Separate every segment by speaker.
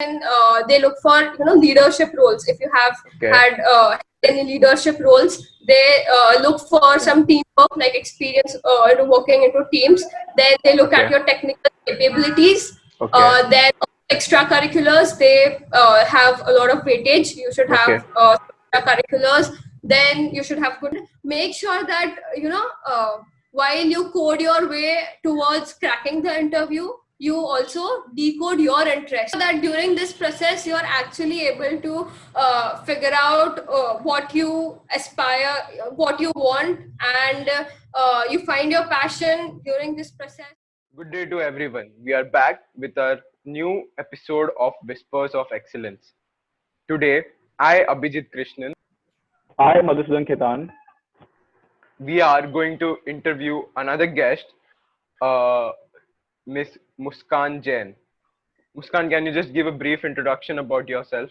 Speaker 1: And they look for leadership roles. If you have had any leadership roles, they look for some teamwork, like experience into working into teams. Then they look at your technical capabilities. Then extracurriculars, they have a lot of weightage. You should have extracurriculars. Then you should have good. Make sure that while you code your way towards cracking the interview, you also decode your interest, so that during this process you're actually able to figure out what you aspire, what you want, and you find your passion during this process.
Speaker 2: Good day to everyone. We are back with our new episode of Whispers of Excellence. Today, I, Abhijit Krishnan,
Speaker 3: I, Madhusudan Khetan.
Speaker 2: We are going to interview another guest, Miss Muskan Jain. Muskan, can you just give a brief introduction about yourself?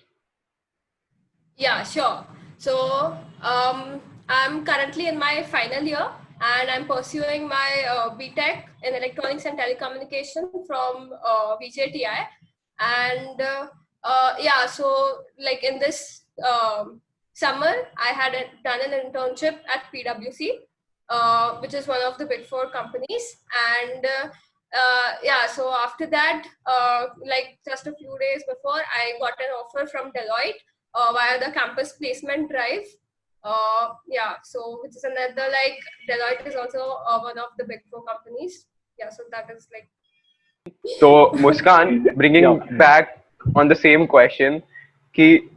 Speaker 1: Yeah, sure. So, I'm currently in my final year and I'm pursuing my BTech in Electronics and Telecommunication from VJTI. And so like in this summer, I had done an internship at PwC, which is one of the big four companies. And so after that, like just a few days before, I got an offer from Deloitte via the campus placement drive. So which is another, like, Deloitte is also one of the big four companies. So that is like.
Speaker 2: So Muskan, bringing back on the same question, कि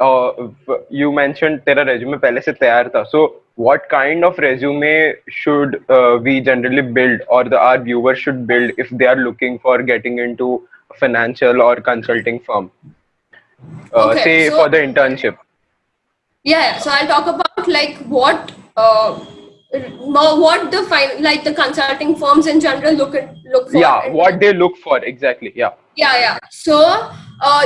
Speaker 2: you mentioned तेरा resume पहले से तैयार था. So what kind of resume should we generally build, or our viewers should build if they are looking for getting into a financial or consulting firm? Say for the internship.
Speaker 1: So I'll talk about like what the consulting firms in general look for.
Speaker 2: Yeah, what they look for exactly. Yeah.
Speaker 1: So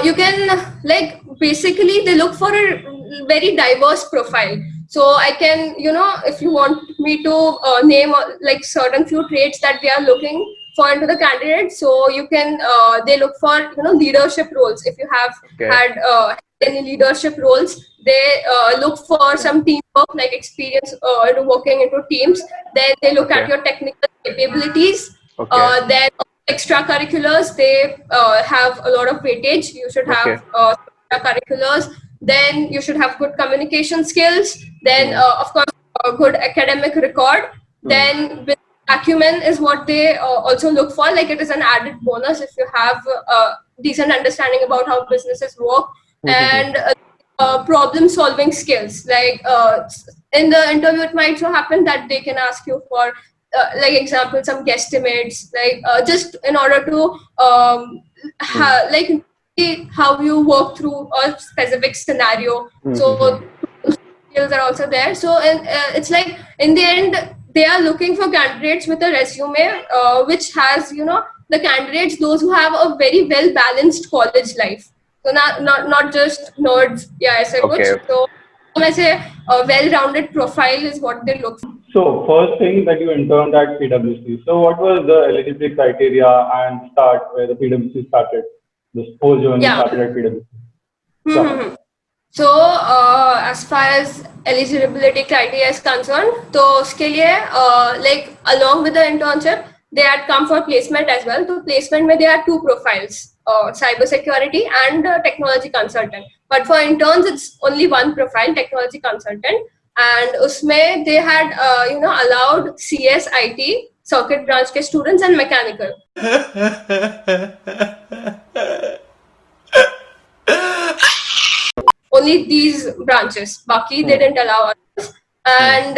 Speaker 1: you can, like, basically they look for a very diverse profile. So I can, if you want me to name like certain few traits that they are looking for into the candidate, so you can they look for leadership roles. If you have had any leadership roles, they look for some teamwork, like experience into working into teams. Then they look at your technical capabilities. Then extracurriculars, they have a lot of weightage. You should have extracurriculars. Then you should have good communication skills. Then of course a good academic record. Then with acumen is what they also look for. Like, it is an added bonus if you have a decent understanding about how businesses work. And problem solving skills. Like in the interview, it might so happen that they can ask you for like example, some guesstimates, like just in order to like see how you work through a specific scenario. So skills are also there. So it's like, in the end, they are looking for candidates with a resume which has the candidates, those who have a very well balanced college life. So not just nerds. So I say a well-rounded profile is what they look for.
Speaker 3: So first thing, that you interned at PwC. So what was the eligibility criteria and start where the PwC started? This whole journey started at PwC.
Speaker 1: So as far as eligibility criteria is concerned, तो उसके लिए like along with the internship, they had come for placement as well. So placement में there are two profiles, cyber security and technology consultant. But for interns, it's only one profile, technology consultant. And उसमें they had allowed CS, IT, circuit branch के students and mechanical. Only these branches. Baki they didn't allow us. And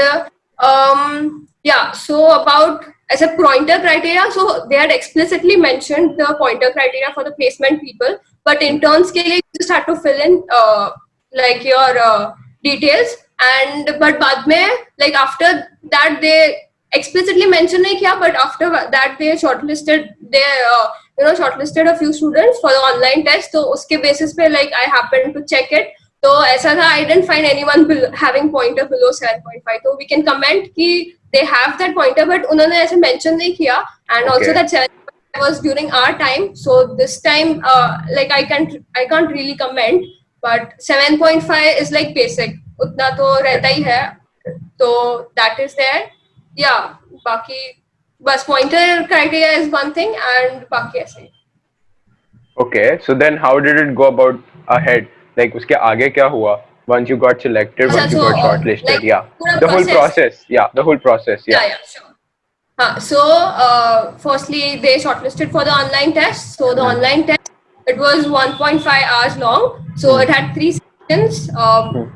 Speaker 1: so about as a pointer criteria, so they had explicitly mentioned the pointer criteria for the placement people, but interns ke liye you just had to fill in like your details. And but बाद में, like after that, they explicitly mentioned नहीं किया, but after that they shortlisted shortlisted a few students for the online test. So उसके basis पे, like, I happened to check it. तो ऐसा था, I didn't find anyone having pointer below 7.5. So we can comment कि they have that pointer, but उन्होंने ऐसे mention नहीं किया. And also that 7.5 was during our time. So this time, like I can't really comment, but 7.5 is like basic. उतना तो रहता ही है. So that is there. Yeah. बाकी बस pointer criteria is one thing and बाकी ऐसे.
Speaker 2: Okay, so then how did it go about ahead? Like उसके आगे क्या हुआ? Once you got selected, once you got shortlisted,
Speaker 1: like,
Speaker 2: yeah,
Speaker 1: पूरा
Speaker 2: the whole process, yeah, the whole process, yeah.
Speaker 1: Yeah, sure. So, firstly, they shortlisted for the online test. So, the online test, it was 1.5 hours long. So, it had 3 sections,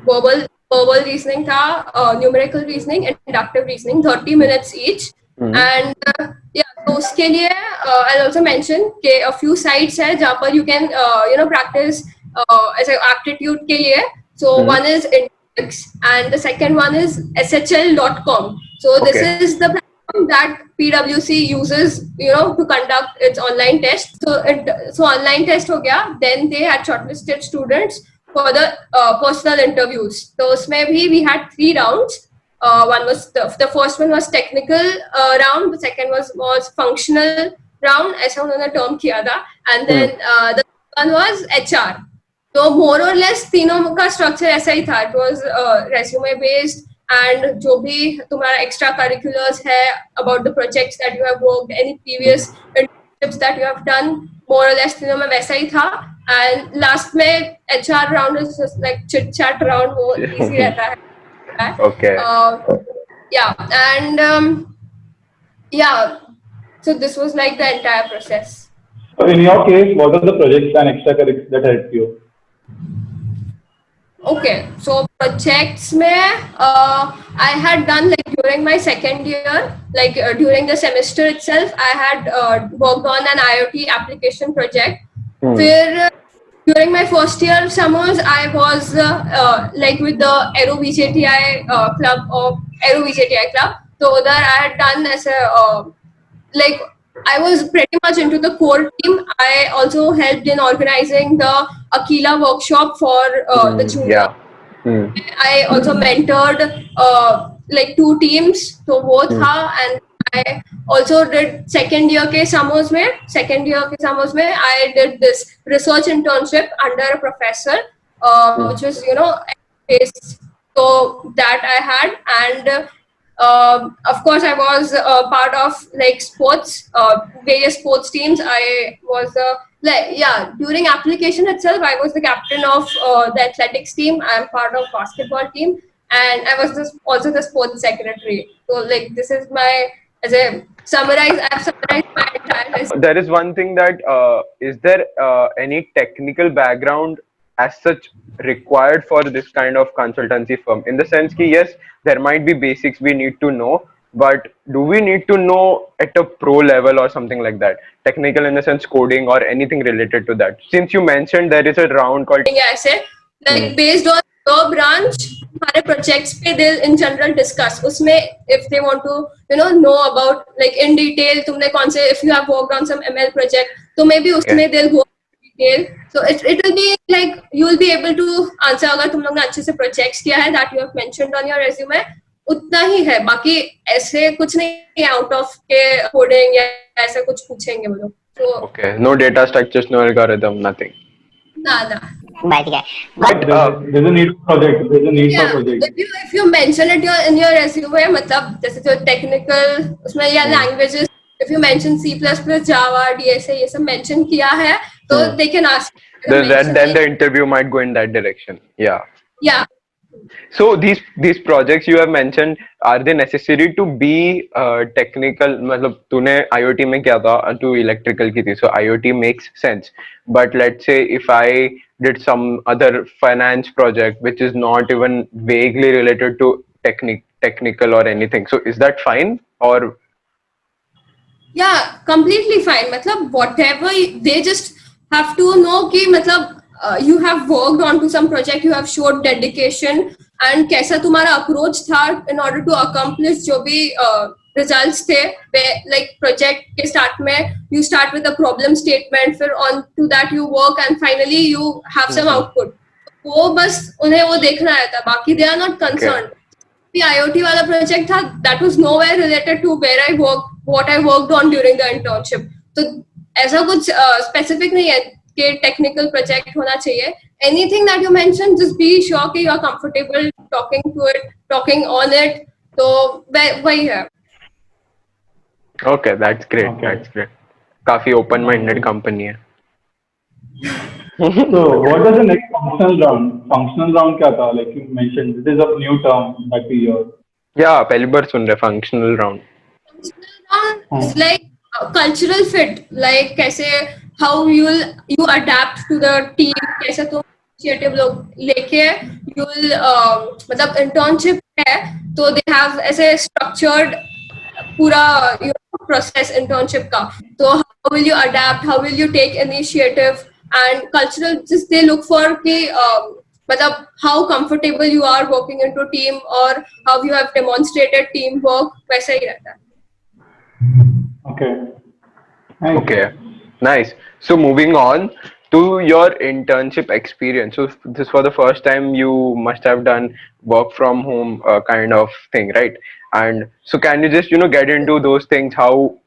Speaker 1: verbal reasoning tha, numerical reasoning and inductive reasoning, 30 minutes each. And yeah, so uske liye, I'll also mention that a few sites hai jahan par you can practice as an aptitude ke liye. So one is Index and the second one is shl.com. So this is the platform that PwC uses, to conduct its online test. So online test ho gaya. Then they had shortlisted students for the personal interviews. So usme bhi we had 3 rounds. One was the first one was technical round. The second was functional round. ऐसा उन्होंने term किया था. And then the one was HR. So more or less तीनों का structure ऐसा ही था. It was resume based and जो भी तुम्हारा extra curriculars है about the projects that you have worked, any previous internships that you have done, more or less तीनों में वैसा ही था. And last में HR round is just like chit chat round, वो easy रहता है.
Speaker 2: Okay.
Speaker 1: Yeah, and yeah, so this was like the entire process.
Speaker 3: So in your case, what are the projects and extracurriculars that helped you?
Speaker 1: Okay, so projects I had done like during my second year, like during the semester itself, I had worked on an IoT application project. During my first year summers, I was like with the Aero VJTI club of Aero VJTI club. So there I had done as a like I was pretty much into the core team. I also helped in organizing the Aquila workshop for the junior.
Speaker 2: Yeah.
Speaker 1: I also mentored like 2 teams, so both and I also did second year ke summers mein I did this research internship under a professor, which was based. So that I had, and of course I was part of like sports, various sports teams. I was during application itself I was the captain of the athletics team. I am part of basketball team, and I was also the sports secretary. So like this is my I've summarized my entire list.
Speaker 2: There is one thing that is there any technical background as such required for this kind of consultancy firm? In the sense that yes, there might be basics we need to know, but do we need to know at a pro level or something like that? Technical in the sense coding or anything related to that? Since you mentioned there is a round called
Speaker 1: based on your branch, हमारे projects पे they'll in general discuss. उसमें if they want to know about like in detail तुमने कौन से, if you have worked on some ML project, तो maybe उसमें they'll go in detail. So it will be like you will be able to answer अगर तुम लोग ने अच्छे से projects किया है that you have mentioned on your resume, उतना ही है. बाकी ऐसे कुछ नहीं out of के coding या ऐसा कुछ पूछेंगे वो लोग. So
Speaker 2: okay, no data structures, no algorithm, nothing.
Speaker 1: ना.
Speaker 3: But there's a need for project. There's a need for project.
Speaker 1: If you mention it in your resume, मतलब जैसे जो technical उसमें या languages, if you mention C++, Java, DSA ये सब mention किया है, so they can ask.
Speaker 2: Then the interview might go in that direction. Yeah.
Speaker 1: Yeah.
Speaker 2: So these projects you have mentioned, are they necessary to be technical? मतलब तूने IoT में क्या था, तू electrical की थी, so IoT makes sense. But let's say if I did some other finance project which is not even vaguely related to technical or anything, so is that fine or?
Speaker 1: Yeah, completely fine. मतलब whatever they just have to know कि मतलब you have worked on to some project, you have showed dedication and कैसा तुम्हारा approach था in order to accomplish जो भी results थे. Like project के start में you start with a problem statement, फिर on to that you work and finally you have some output. वो बस उन्हें वो देखना रहता, बाकी they are not concerned. The IoT वाला project था, that was nowhere related to where I worked, what I worked on during the internship. So ऐसा कुछ स्पेसिफिक नहीं है कि टेक्निकल प्रोजेक्ट होना चाहिए. Anything that you mentioned, just be sure कि you are comfortable talking to it, talking on it. तो वही है.
Speaker 2: Okay, that's great.
Speaker 3: Okay.
Speaker 2: That's great. काफी open minded company है.
Speaker 3: So what was the next functional round? Functional round क्या था? Like you mentioned, it is a new term that we hear.
Speaker 2: Yeah, पहली बार सुन रहे functional round.
Speaker 1: It's like cultural fit, like कैसे how you adapt to the team, कैसे तुम initiative लोग लेके you'll मतलब internship है तो they have ऐसे structured पूरा process internship का. तो how will you adapt, how will you take initiative, and cultural just they look for कि मतलब how comfortable you are working into team or how you have demonstrated teamwork, वैसा ही रहता है.
Speaker 3: Okay. Nice.
Speaker 2: Okay, nice. So moving on to your internship experience. So this for the first time you must have done work from home kind of thing, right? And so can you just get into those things? How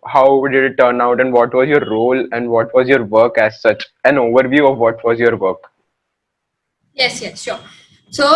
Speaker 2: did it turn out, and what was your role, and what was your work as such? An overview of what was your work.
Speaker 1: Yes, sure. So,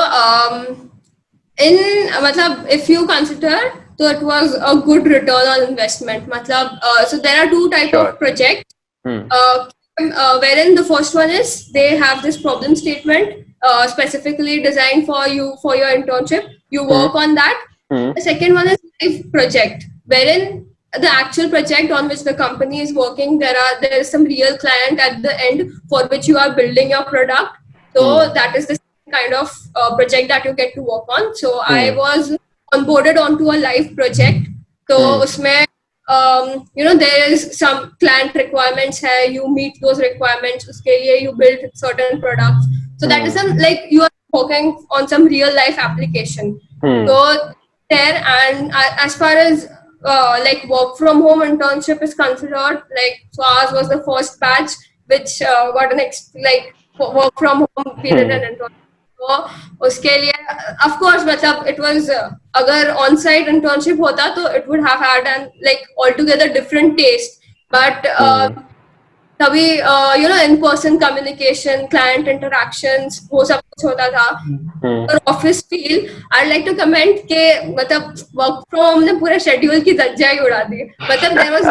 Speaker 1: in मतलब if you consider, so it was a good return on investment. मतलब so there are two type
Speaker 2: Sure.
Speaker 1: of projects. Wherein the first one is they have this problem statement specifically designed for you for your internship. You work on that. The second one is live project, wherein the actual project on which the company is working, there is some real client at the end for which you are building your product. So that is the kind of project that you get to work on. So I was onboarded onto a live project. So उसमें there is some client requirements hai, you meet those requirements, uske liye you build certain products. So that is some like you are working on some real life application. So there, and as far as like work from home internship is considered, like so ours was the first batch which got an like work from home period and internship. तो उसके लिए of course मतलब it was अगर on site internship होता तो it would have had an like altogether different taste, but तभी in person communication, client interactions वो सब कुछ होता था. और office feel I'd like to comment के मतलब work from home ने पूरे schedule की धज्जियां ही उड़ा दी. मतलब there was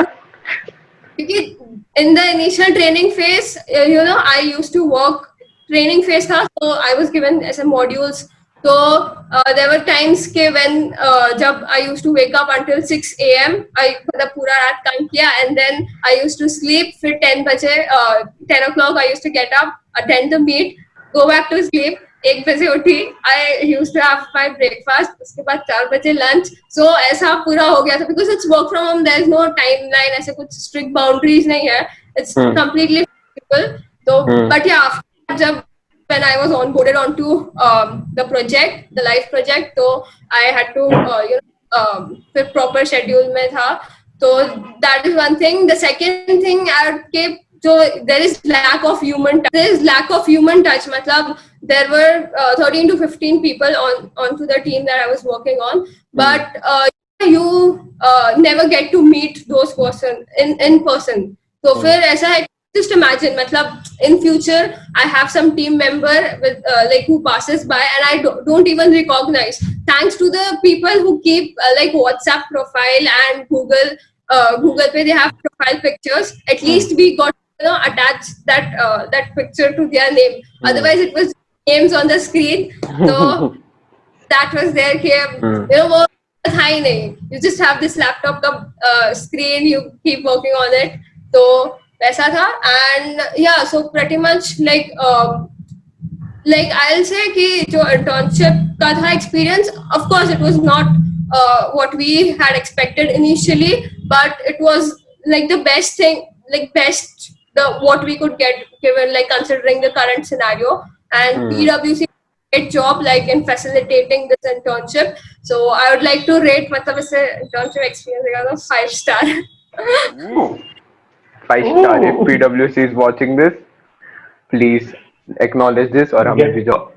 Speaker 1: क्योंकि in the initial training phase I used to work training phase था, so I was given as a modules. So there were times के when जब I used to wake up until 6 a.m. I मतलब पूरा रात काम किया, and then I used to sleep. फिर 10 बजे 10 o'clock I used to get up, attend the meet, go back to sleep. 1 बजे उठी, I used to have my breakfast. उसके बाद 4 बजे lunch. So ऐसा पूरा हो गया था because it's work from home. There is no timeline, ऐसे कुछ strict boundaries नहीं है. It's completely flexible. So but yeah, after जब when I was onboarded onto the project, the live project, so I had to फिर proper schedule में था. So that is one thing. The second thing so there is lack of human touch. There is lack of human touch. मतलब there were 13 to 15 people onto the team that I was working on, but you never get to meet those person in person. So फिर ऐसा है, just imagine मतलब in future I have some team member with like who passes by and I don't even recognize, thanks to the people who keep like WhatsApp profile and Google Pay, they have profile pictures. At least we got attach that picture to their name. Otherwise it was names on the screen. So that was there कि वो था ही नहीं. You just have this laptop का screen, you keep working on it. तो वैसा था. And yeah, so pretty much like I'll say कि जो internship का था experience, of course it was not what we had expected initially, but it was like the best thing, like best what we could get given, like considering the current scenario. And PwC great job like in facilitating this internship. So I would like to rate मतलब इसे internship experience 5-star.
Speaker 2: 5-star. If PwC is watching this, please acknowledge this or हमें भेजो.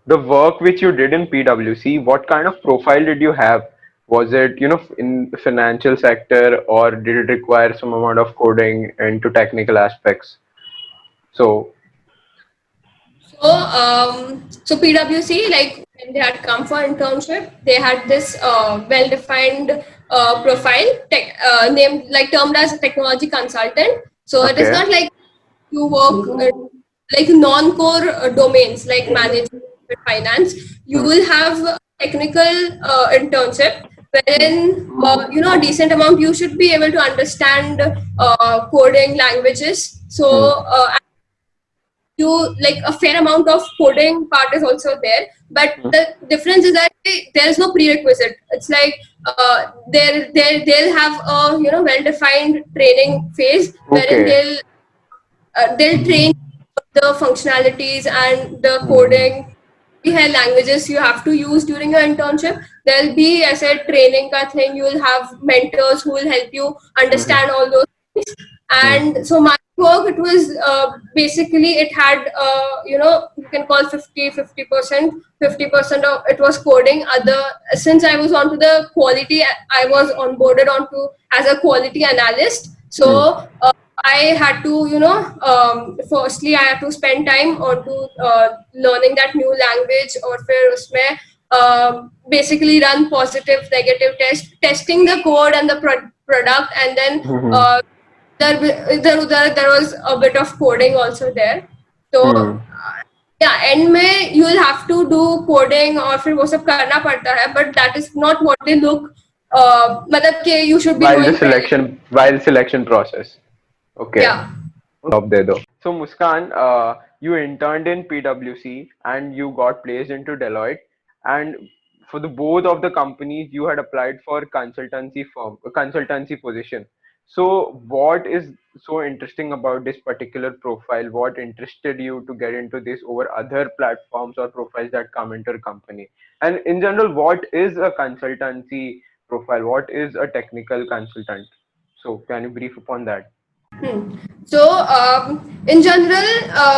Speaker 2: The work which you did in PwC, what kind of profile did you have? Was it, in the financial sector, or did it require some amount of coding into technical aspects? So,
Speaker 1: So PwC, like when they had come for internship, they had this well-defined profile, named like termed as technology consultant. So it is
Speaker 2: okay.
Speaker 1: not like you work like non-core domains like management, finance. You
Speaker 2: Hmm.
Speaker 1: will have a technical internship wherein a decent amount you should be able to understand coding languages.
Speaker 2: Hmm.
Speaker 1: So you like a fair amount of coding part is also there, but
Speaker 2: Hmm.
Speaker 1: the difference is that there is no prerequisite. It's like they'll have a well defined training phase wherein
Speaker 2: Okay.
Speaker 1: they'll train the functionalities and the
Speaker 2: Hmm.
Speaker 1: coding languages you have to use during your internship. There'll be, I said, training ka thing. You will have mentors who will help you
Speaker 2: Hmm.
Speaker 1: understand all those things.
Speaker 2: Hmm.
Speaker 1: And so my work, it was basically, it had you can call 50%. 50% of it was coding. Other, since I was onto the quality, I was onboarded onto as a quality analyst.
Speaker 2: Hmm.
Speaker 1: So I had to, firstly, I had to spend time onto learning that new language, or फिर उसमें basically run positive, negative testing the code and the product, and then
Speaker 2: Hmm.
Speaker 1: there was a bit of coding also there. So
Speaker 2: Hmm.
Speaker 1: yeah, end में you will have to do coding और फिर वो सब करना पड़ता है, but that is not what they look मतलब कि you should be
Speaker 2: While the
Speaker 1: knowing पहले.
Speaker 2: selection process. Okay.
Speaker 1: Yeah.
Speaker 2: Stop there though. So Muskan, you interned in PwC and you got placed into Deloitte, and for the both of the companies you had applied for consultancy position. So what is so interesting about this particular profile? What interested you to get into this over other platforms or profiles that come into a company? And in general, what is a consultancy profile? What is a technical consultant? So can you brief upon that?
Speaker 1: So, in general,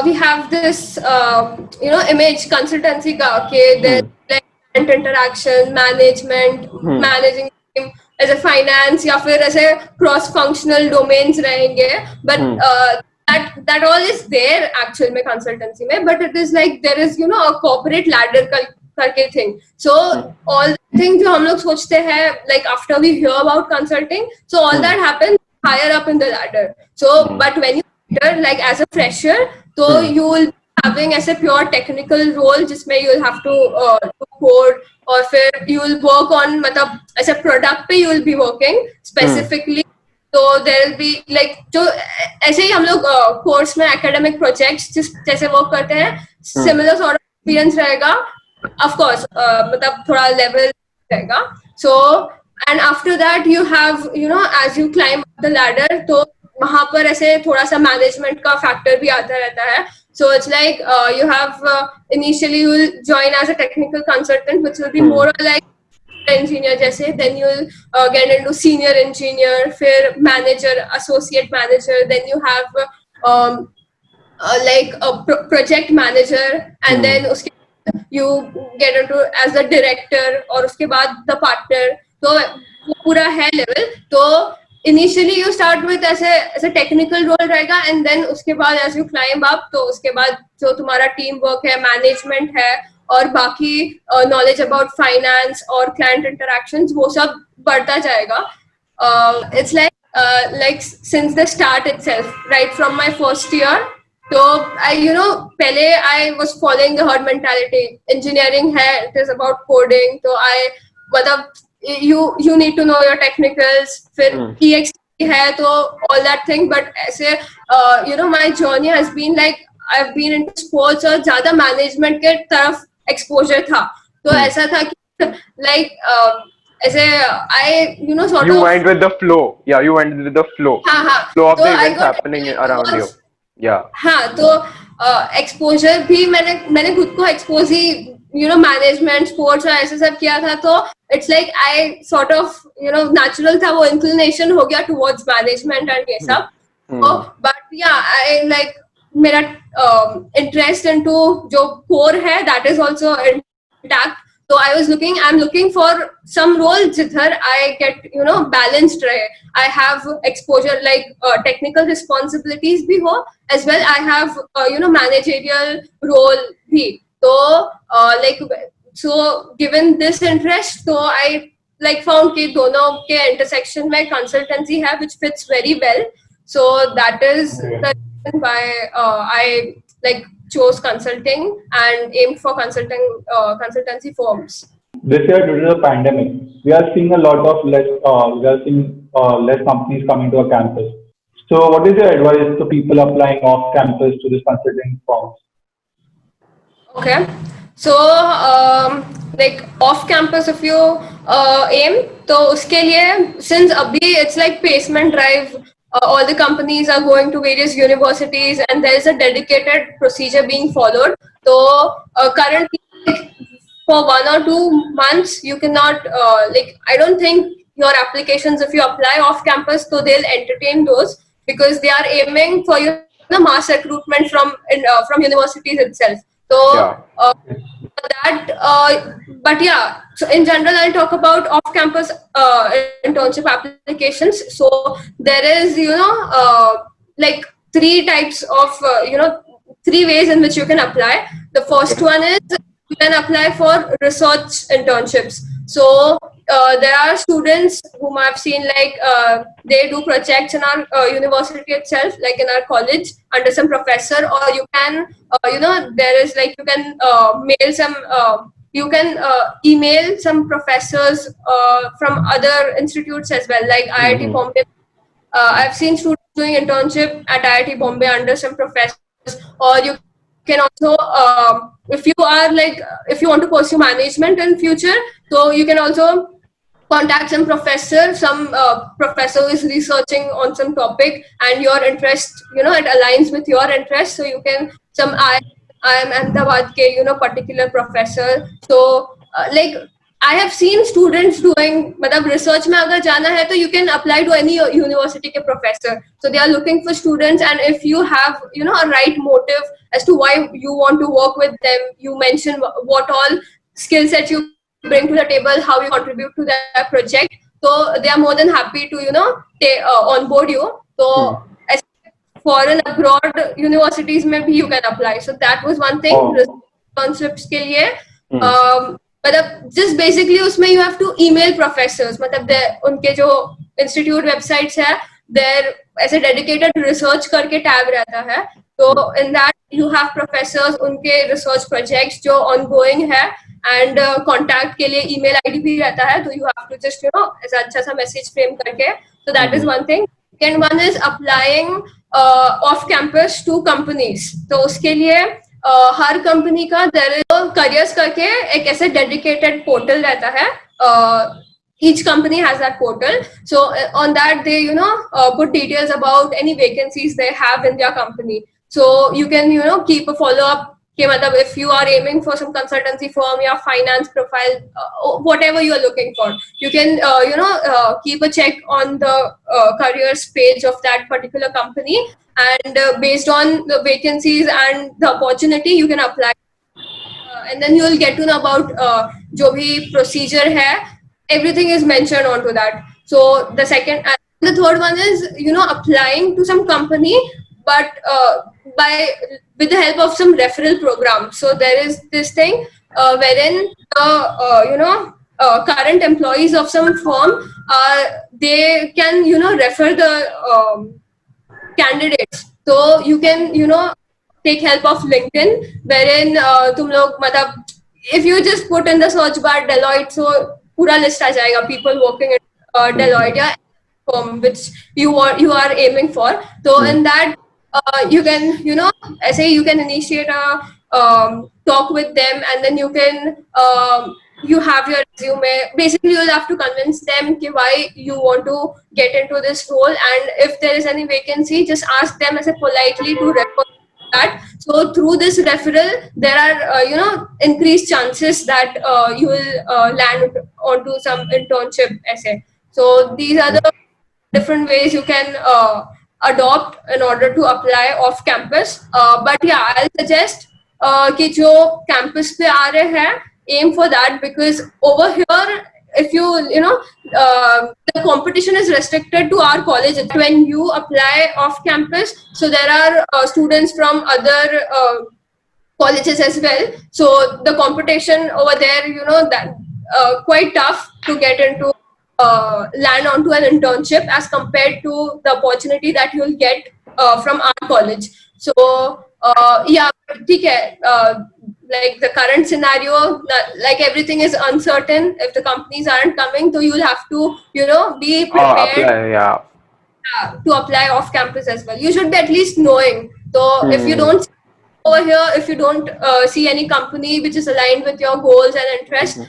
Speaker 1: we have this, image consultancy ka, okay, there's
Speaker 2: Hmm.
Speaker 1: like client interaction, management,
Speaker 2: Hmm.
Speaker 1: managing team, as a finance, या फिर ऐसे cross functional domains रहेंगे, but
Speaker 2: Hmm.
Speaker 1: that all is there actually में consultancy में, but it is like there is a corporate ladder करके thing. So all the things जो हम लोग सोचते हैं, like after we hear about consulting, so all
Speaker 2: Hmm.
Speaker 1: that happens higher up in the ladder. So,
Speaker 2: Hmm.
Speaker 1: but when you enter like as a fresher, so
Speaker 2: Hmm.
Speaker 1: you will be having as a pure technical role, जिसमें you will have to do code, or फिर you will work on मतलब as a product पे you will be working
Speaker 2: Hmm.
Speaker 1: specifically. So there will be like जो ऐसे ही हम लोग course में academic projects जैसे work करते हैं,
Speaker 2: Hmm.
Speaker 1: similar sort of experience रहेगा. Of course, मतलब थोड़ा level रहेगा. So and after that you have as you climb up the ladder, तो वहां पर ऐसे थोड़ा सा मैनेजमेंट का फैक्टर भी आता रहता है. So it's like you have initially you will join as a technical consultant, which will be
Speaker 2: Hmm.
Speaker 1: more like engineer जैसे, then you will get into senior engineer, फिर manager, associate manager, then you have like a project manager, and
Speaker 2: Hmm.
Speaker 1: then उसके you get into as a director, और उसके बाद the partner. तो वो पूरा है level. तो initially you start with ऐसे technical role रहेगा, and then उसके बाद as you climb up, तो उसके बाद जो तुम्हारा team work है, management है, और बाकी knowledge about finance और client interactions, वो सब बढ़ता जाएगा. It's like since the start itself, right from my first year. So I, पहले I was following the herd mentality. Engineering है, it is about coding. So I, मतलब you need to know your technicals. फिर
Speaker 2: Hmm.
Speaker 1: EXT है, तो all that thing. But ऐसे my journey has been like I've been into sports और ज़्यादा management के तरफ exposure था. तो
Speaker 2: Hmm.
Speaker 1: ऐसा था कि like ऐसे I sort
Speaker 2: You
Speaker 1: of.
Speaker 2: went with the flow. Yeah, you went with the flow.
Speaker 1: हाँ हाँ.
Speaker 2: Flow of
Speaker 1: तो
Speaker 2: the
Speaker 1: I
Speaker 2: events
Speaker 1: got
Speaker 2: happening
Speaker 1: attracted
Speaker 2: around you.
Speaker 1: towards.
Speaker 2: Yeah.
Speaker 1: हाँ, तो एक्सपोजर भी मैंने खुद को एक्सपोज ही मैनेजमेंट स्पोर्ट्स और ऐसे सब किया था. तो it's like I sort of natural था, वो इंक्लिनेशन हो गया टुवर्ड्स मैनेजमेंट एंड ये
Speaker 2: Hmm.
Speaker 1: सब.
Speaker 2: Hmm.
Speaker 1: बट या आई लाइक मेरा इंटरेस्ट इनटू जो कोर है that is also intact. So I'm looking for some role jidhar I get, balanced rahe. I have exposure like technical responsibilities bhi ho, as well I have, managerial role bhi. So, like, so given this interest, so I like found कि दोनों के intersection में consultancy है, which fits very well. So that is the reason why I like chose consulting and aimed for consultancy firms.
Speaker 3: This year, due to the pandemic, we are seeing a lot of less companies coming to our campus. So, what is your advice to people applying off campus to this consulting firms?
Speaker 1: Okay, so like off campus if you aim, तो उसके लिए since अभी it's like placement drive, all the companies are going to various universities and there is a dedicated procedure being followed. So currently for 1 or 2 months you cannot like, I don't think your applications, if you apply off campus, so they'll entertain those because they are aiming for mass recruitment from universities itself. So but yeah, so in general I'll talk about off campus internship applications. So there is like 3 types of 3 ways in which you can apply. The first one is you can apply for research internships. So there are students whom I've seen like they do projects in our university itself, like in our college under some professor, or you can there is like you can mail some you can email some professors from other institutes as well, like IIT Bombay. I've seen students doing internship at IIT Bombay under some professors, or you can also if you want to pursue management in future, so you can also contact some professor who is researching on some topic and your interest, it aligns with your interest, so you can I am Ahmedabad ke particular professor. So like I have seen students doing research mein agar jana hai, to you can apply to any university ke professor. So they are looking for students, and if you have a right motive as to why you want to work with them, you mention what all skill sets you bring to the table, how you contribute to their project, so they are more than happy to onboard you. So as foreign abroad universities maybe you can apply. So that was one thing. Internships के लिए just basically उसमें you have to email professors, उनके जो institute websites है, there ऐसे dedicated research करके tab रहता है. So in that you have professors, उनके research projects जो ongoing है, and contact के लिए email ID भी रहता है, तो you have to just ऐसा अच्छा सा message frame करके. So that is one thing. Second one is applying off campus to companies. तो उसके लिए हर कंपनी का there is careers करके एक ऐसे dedicated portal रहता है. Each company has that portal. So on that they put details about any vacancies they have in their company. So you can keep a follow up. If you are aiming for some consultancy firm, your finance profile, whatever you are looking for, you can keep a check on the careers page of that particular company, and based on the vacancies and the opportunity you can apply, and then you will get to know about जो भी procedure है, everything is mentioned onto that. So the second and the third one is applying to some company, but with the help of some referral program. So there is this thing wherein current employees of some firm, they can refer the candidates. So you can take help of LinkedIn, wherein तुम लोग if you just put in the search bar Deloitte, so पूरा list आ जाएगा people working at Deloitte, yeah, firm which you are aiming for. So in that you can ऐसे you can initiate a talk with them, and then you can you have your resume. Basically you'll have to convince them why you want to get into this role, and if there is any vacancy, just ask them as a politely to refer that. So through this referral there are increased chances that you will land onto some internship essay. So these are the different ways you can adopt in order to apply off campus. But yeah, I'll suggest कि जो campus पे आ रहे हैं, aim for that, because over here, if you know, the competition is restricted to our college. When you apply off campus, so there are students from other colleges as well. So the competition over there, you know, that quite tough to get into, land onto an internship as compared to the opportunity that you'll get from our college. So yeah, ठीक है, like the current scenario, like everything is uncertain. If the companies aren't coming, so you'll have to, you know, be prepared.
Speaker 2: Apply, yeah.
Speaker 1: To apply off campus as well. You should be at least knowing. So if you don't over here, if you don't see any company which is aligned with your goals and interests,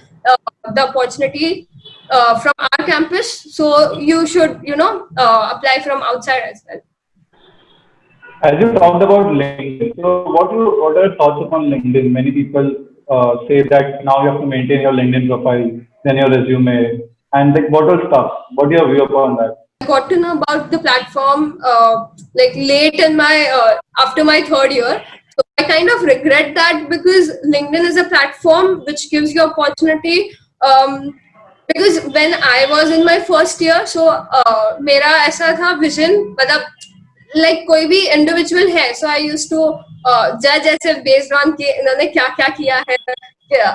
Speaker 1: the opportunity from our campus, so you should, you know, apply from outside as well.
Speaker 3: As you talked about LinkedIn, so what are your thoughts upon LinkedIn? Many people say that now you have to maintain your LinkedIn profile, then your resume, and like what are stuff? What is your view upon that?
Speaker 1: I got to know about the platform like late in my after my third year. So I kind of regret that, because LinkedIn is a platform which gives you opportunity. Because when I was in my first year, so मेरा ऐसा था vision, मतलब like कोई भी individual है, so I used to judge ऐसे based on कि इन्होंने क्या क्या किया है,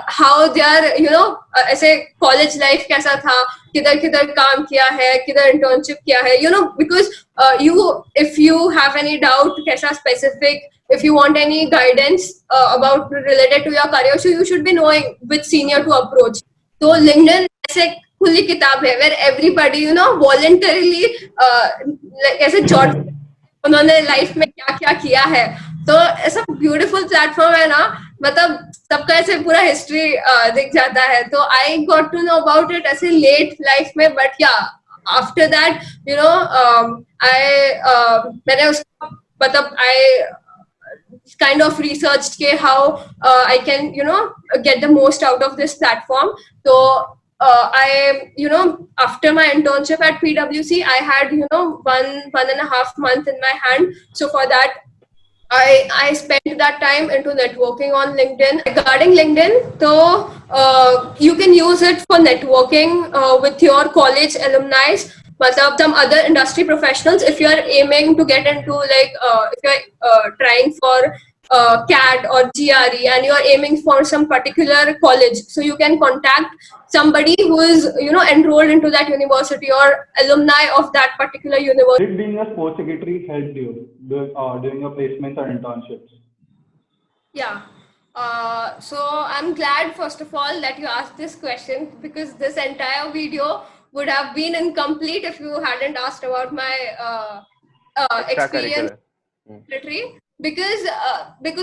Speaker 1: how their, you know, ऐसे college life कैसा था, किधर किधर काम किया है, किधर internship किया है, you know, because if you have any doubt कैसा specific, if you want any guidance about related to your career, so you should be knowing which senior to approach. So LinkedIn ऐसे खुली किताब है, where everybody, you know, voluntarily like ऐसे jot उन्होंने life में क्या क्या किया है. तो ऐसा ब्यूटीफुल प्लेटफॉर्म है ना, मतलब सबका ऐसे पूरा हिस्ट्री दिख जाता है. तो I got to know about it ऐसे लेट लाइफ में, but yeah after that, you know, मैंने उसको मतलब आई kind of researched how I can, you know, get the most out of this platform. So I, you know, after my internship at PwC, I had, you know, one and a half month in my hand. So for that, I spent that time into networking on LinkedIn. Regarding LinkedIn, so you can use it for networking with your college alumni, मतलब some other industry professionals. If you are aiming to get into like if you're trying for CAD or GRE and you are aiming for some particular college, so you can contact somebody who is, you know, enrolled into that university or alumni of that particular university.
Speaker 3: Did being a sports secretary help you during your placements or internships?
Speaker 1: Yeah. So I'm glad, first of all, that you asked this question, because this entire video would have been incomplete if you hadn't asked about my experience secretary. Because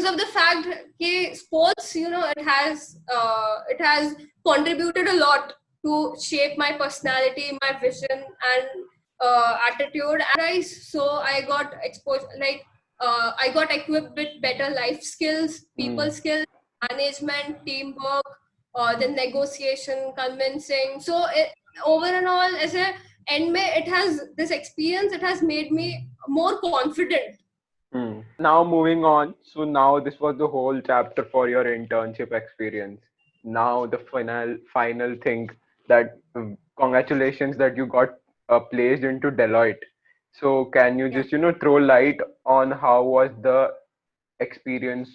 Speaker 1: of the fact that sports, you know, it has contributed a lot to shape my personality, my vision, and attitude. And so I got exposed, like I got equipped with better life skills, people skills, management, teamwork, then negotiation, convincing. So over and all, as a end, it has this experience. It has made me more confident.
Speaker 2: Now moving on. So now this was the whole chapter for your internship experience. Now the final thing, that congratulations that you got placed into Deloitte. So can you just, you know, throw light on how was the experience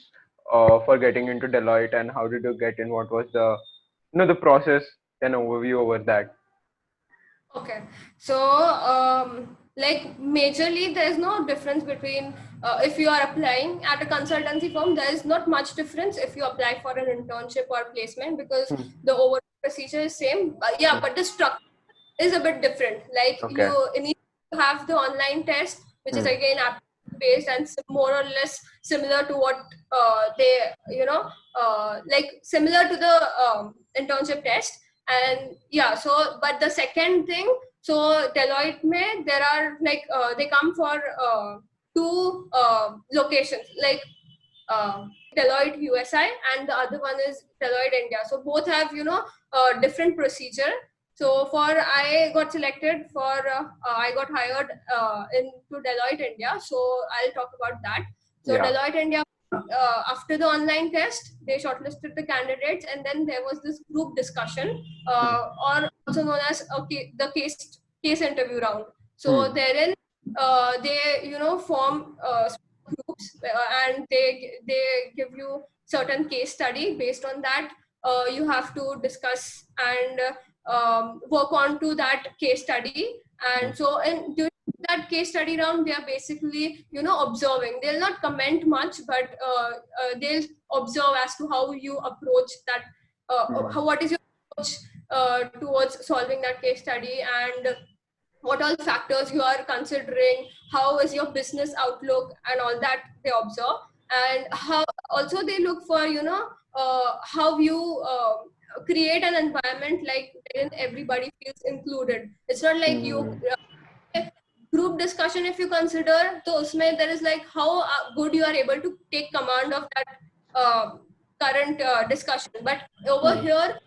Speaker 2: for getting into Deloitte, and how did you get in? What was the, you know, the process, an overview over that?
Speaker 1: Okay, so like majorly there's no difference between if you are applying at a consultancy firm, there is not much difference if you apply for an internship or placement, because the overall procedure is same. But the structure is a bit different. Like you need to have the online test, which is again based and more or less similar to what they, you know, like similar to the internship test. And so but the second thing, so Deloitte mein, there are like they come for two locations, like Deloitte USI and the other one is Deloitte India. So both have, you know, different procedure. So I got selected for I got hired into Deloitte India. So I'll talk about that. So Deloitte India after the online test, they shortlisted the candidates, and then there was this group discussion, or also known as the case interview round. So therein, they form groups, and they give you certain case study. Based on that, you have to discuss and work on to that case study. And so, in during that case study round, they are basically observing. They'll not comment much, but they'll observe as to how you approach that, what is your approach towards solving that case study, and what all factors you are considering, how is your business outlook, and all that they observe. And how also they look for how you create an environment like wherein everybody feels included. It's not like you group discussion, if you consider, so usme there is like how good you are able to take command of that current discussion. But over here,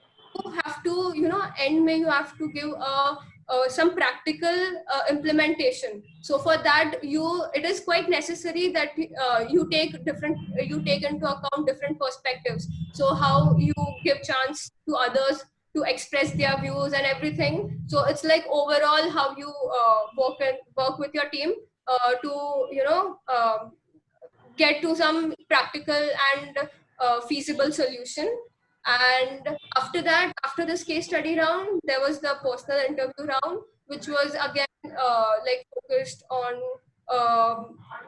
Speaker 1: you have to, end may you have to give some practical implementation. So for that, it is quite necessary that you take into account different perspectives. So how you give chance to others to express their views and everything. So it's like overall how you work with your team to get to some practical and feasible solution. And after that, after this case study round, there was the personal interview round, which was again like focused on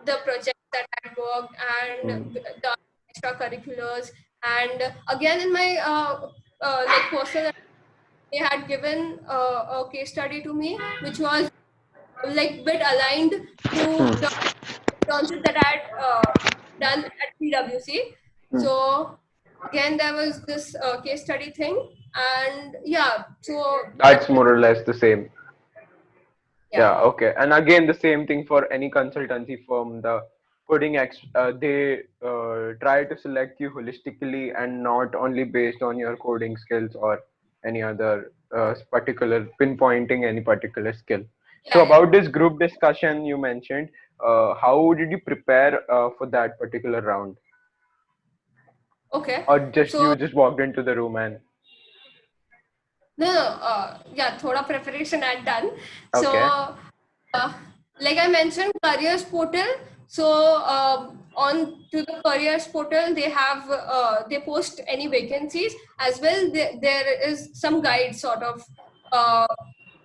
Speaker 1: the project that I worked and the extracurriculars. And again, in my like personal, they had given a case study to me, which was like bit aligned to the internship that I had done at PwC. So again, there was this case study thing, and yeah, so
Speaker 2: That's more or less the same.
Speaker 1: yeah.
Speaker 2: Yeah, okay. And again, the same thing for any consultancy firm. The they try to select you holistically and not only based on your coding skills or any other particular pinpointing any particular skill. So
Speaker 1: Yeah.
Speaker 2: about this group discussion you mentioned, how did you prepare for that particular round?
Speaker 1: Okay.
Speaker 2: Or just
Speaker 1: So
Speaker 2: you just walked into the room and
Speaker 1: no, yeah, thoda preparation I had done. So
Speaker 2: okay.
Speaker 1: like I mentioned, careers portal. So on to the careers portal, they have they post any vacancies as well. There is some guide sort of.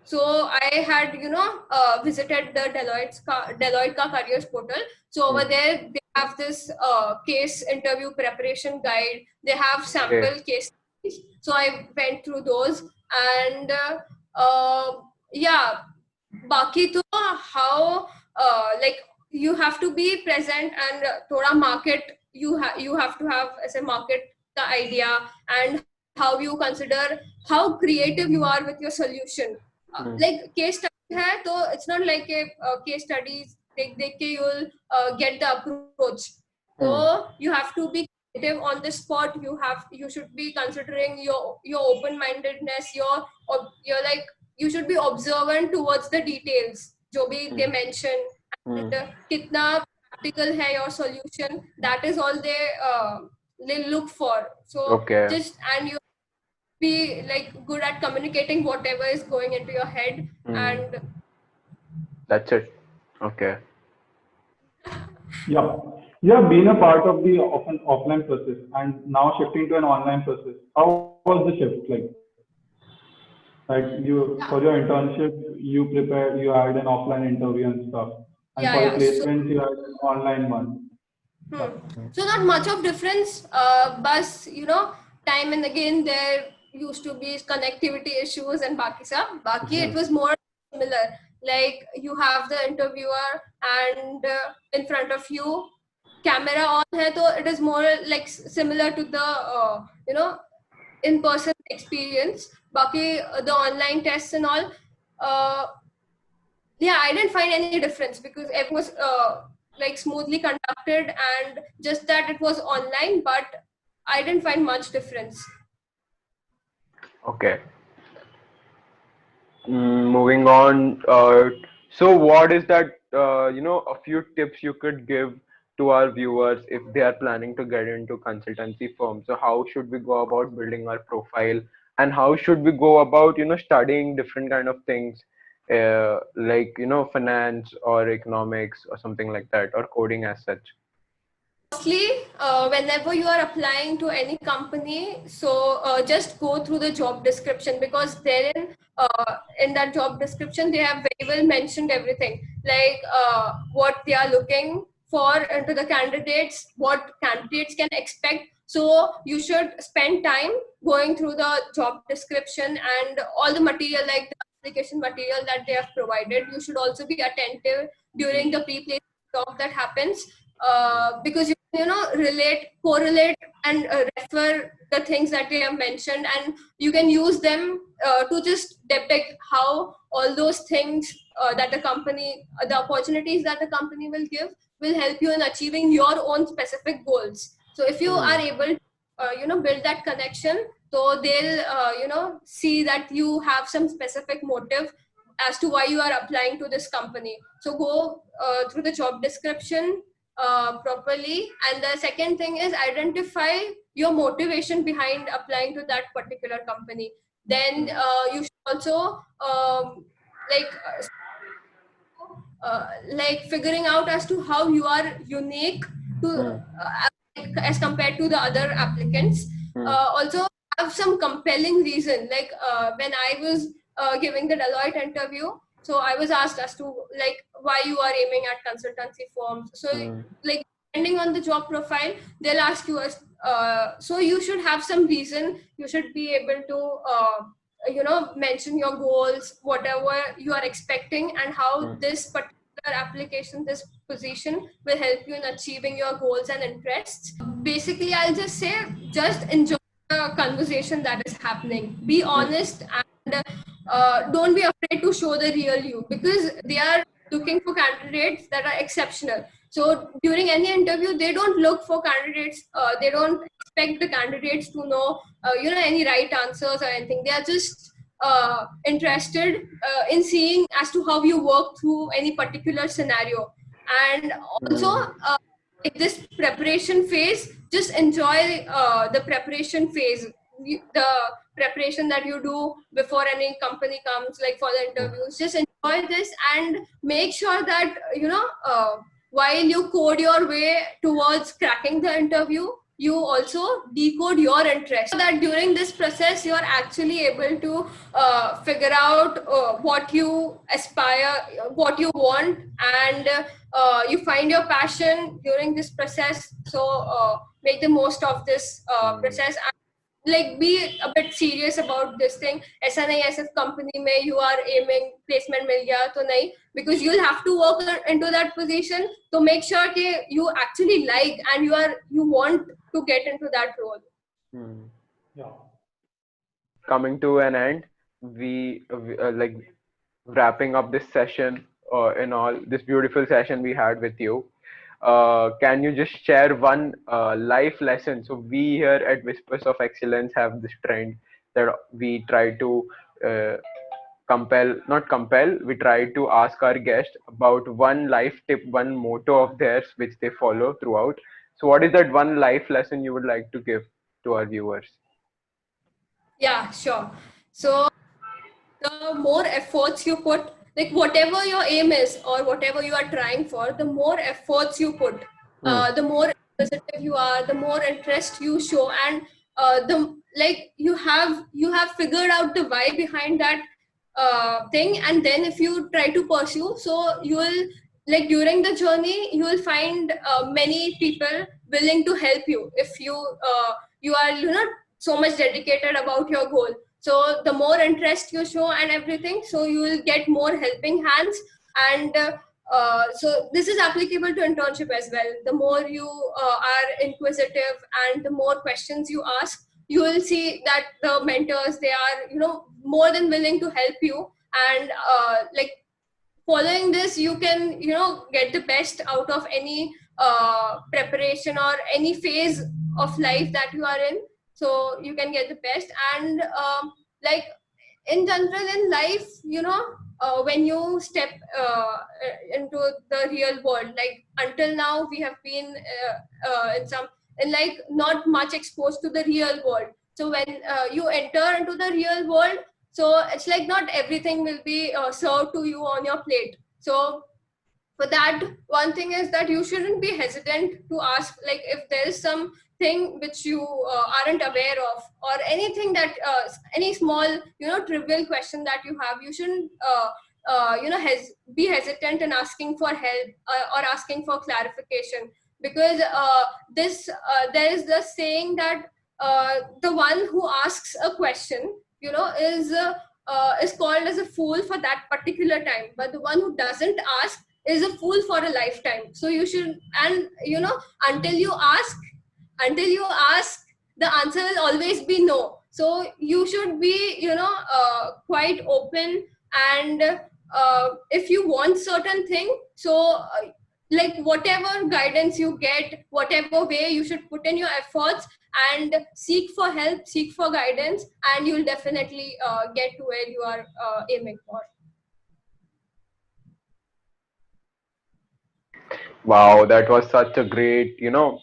Speaker 1: So I had visited the Deloitte ka careers portal. So over there they have this case interview preparation guide. They have
Speaker 2: Okay.
Speaker 1: sample case studies. So I went through those, and yeah, baki to how like you have to be present, and thoda market you have to have as a market the idea, and how you consider how creative you are with your solution. Like case study hai, so it's not like a case studies देख के you'll get the approach. So you have to be creative on the spot. You should be considering your open mindedness, your like you should be observant towards the details जो भी they mention, and कितना practical है your solution. That is all they look for. So
Speaker 2: Okay.
Speaker 1: just, and you be like good at communicating whatever is going into your head. And
Speaker 2: That's it. Okay.
Speaker 3: Yeah. You have been a part of the offline process and now shifting to an online process. How was the shift like? Like for your internship, you had an offline interview and stuff. And
Speaker 1: Yeah,
Speaker 3: for your
Speaker 1: yeah.
Speaker 3: placements, you had an online one.
Speaker 1: So not much of difference, but time and again there used to be connectivity issues and baki sab. Baki it was more similar. Like you have the interviewer and in front of you, camera on hai, so it is more like similar to the in-person experience. Baki the online tests and all. Yeah, I didn't find any difference because it was like smoothly conducted, and just that it was online, but I didn't find much difference.
Speaker 2: Okay. Moving on. So what is that? A few tips you could give to our viewers if they are planning to get into consultancy firms? So how should we go about building our profile, and how should we go about, studying different kind of things, like, finance or economics or something like that, or coding as such?
Speaker 1: Mostly, whenever you are applying to any company, so just go through the job description, because therein, in that job description, they have very well mentioned everything, like what they are looking for into the candidates, what candidates can expect. So you should spend time going through the job description and all the material, like the application material that they have provided. You should also be attentive during the pre-placement talk that happens, because relate, correlate, and refer the things that they have mentioned, and you can use them to just depict how all those things that the company, the opportunities that the company will give, will help you in achieving your own specific goals. So if you are able to build that connection, so they'll see that you have some specific motive as to why you are applying to this company. So go through the job description properly. And the second thing is identify your motivation behind applying to that particular company. Then you should also like like figuring out as to how you are unique to as compared to the other applicants. Also have some compelling reason, like when I was giving the Deloitte interview, so I was asked as to like why you are aiming at consultancy firms. So like depending on the job profile, they'll ask you as so you should have some reason. You should be able to mention your goals, whatever you are expecting, and how this particular application, this position will help you in achieving your goals and interests. Basically, I'll just say, just enjoy the conversation that is happening. Be honest, and don't be afraid to show the real you, because they are looking for candidates that are exceptional. So during any interview, they don't look for candidates. They don't expect the candidates to know, any right answers or anything. They are just interested in seeing as to how you work through any particular scenario. And also, in this preparation phase, just enjoy the preparation phase. The preparation that you do before any company comes, like for the interviews, just enjoy this and make sure that while you code your way towards cracking the interview, you also decode your interest, so that during this process you are actually able to figure out what you aspire, what you want, and you find your passion during this process. So make the most of this process, and like be a bit serious about this thing. ऐसा नहीं है सिर्फ company में you are aiming placement मिल गया तो नहीं, because you'll have to work into that position. So make sure कि you actually like and you want to get into that role.
Speaker 3: Yeah.
Speaker 2: Coming to an end, we like wrapping up this session, in all this beautiful session we had with you. Can you just share one life lesson? So we here at Whispers of Excellence have this trend that we try to we try to ask our guests about one life tip, one motto of theirs which they follow throughout. So what is that one life lesson you would like to give to our viewers?
Speaker 1: Yeah, sure. So the more efforts you put, like whatever your aim is or whatever you are trying for, the more efforts you put, the more positive you are, the more interest you show, and the like you have figured out the why behind that thing. And then if you try to pursue, so you will, like during the journey, you will find many people willing to help you if you are so much dedicated about your goal. So the more interest you show and everything, so you will get more helping hands. And so this is applicable to internship as well. The more you are inquisitive and the more questions you ask, you will see that the mentors, they are more than willing to help you. And like following this, you can get the best out of any preparation or any phase of life that you are in. So you can get the best. And like in general in life, when you step into the real world. Like until now we have been in some, and like not much exposed to the real world. So when you enter into the real world, so it's like not everything will be served to you on your plate. So for that, one thing is that you shouldn't be hesitant to ask, like if there is something which you aren't aware of, or anything that any small, trivial question that you have, you shouldn't be hesitant in asking for help, or asking for clarification. Because this there is the saying that the one who asks a question, is called as a fool for that particular time, but the one who doesn't ask is a fool for a lifetime. So you should, and until you ask, until you ask, the answer will always be no. So you should be, quite open. And if you want certain thing, so like whatever guidance you get, whatever way, you should put in your efforts and seek for help, seek for guidance, and you'll definitely get to where you are aiming for.
Speaker 2: Wow, that was such a great, pure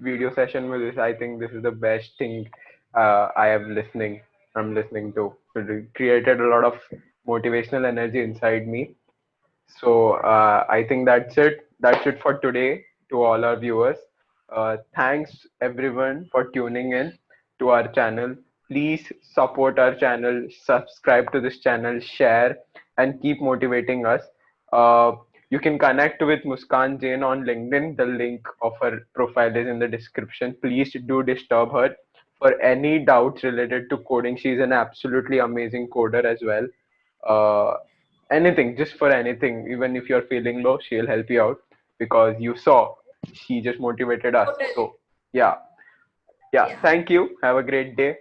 Speaker 2: video session with this. I think this is the best thing I'm listening to. It created a lot of motivational energy inside me. So I think that's it. That's it for today to all our viewers. Thanks everyone for tuning in to our channel. Please support our channel, subscribe to this channel, share, and keep motivating us. You can connect with Muskan Jain on LinkedIn. The link of her profile is in the description. Please do disturb her for any doubts related to coding. She's an absolutely amazing coder as well. Uh, Anything, just for anything, even if you're feeling low, she'll help you out because you saw she just motivated us.
Speaker 1: Totally.
Speaker 2: So, yeah, yeah,
Speaker 1: Yeah.
Speaker 2: thank you. Have a great day.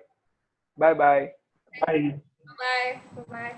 Speaker 2: Bye bye.
Speaker 3: Bye.
Speaker 1: Bye. Bye.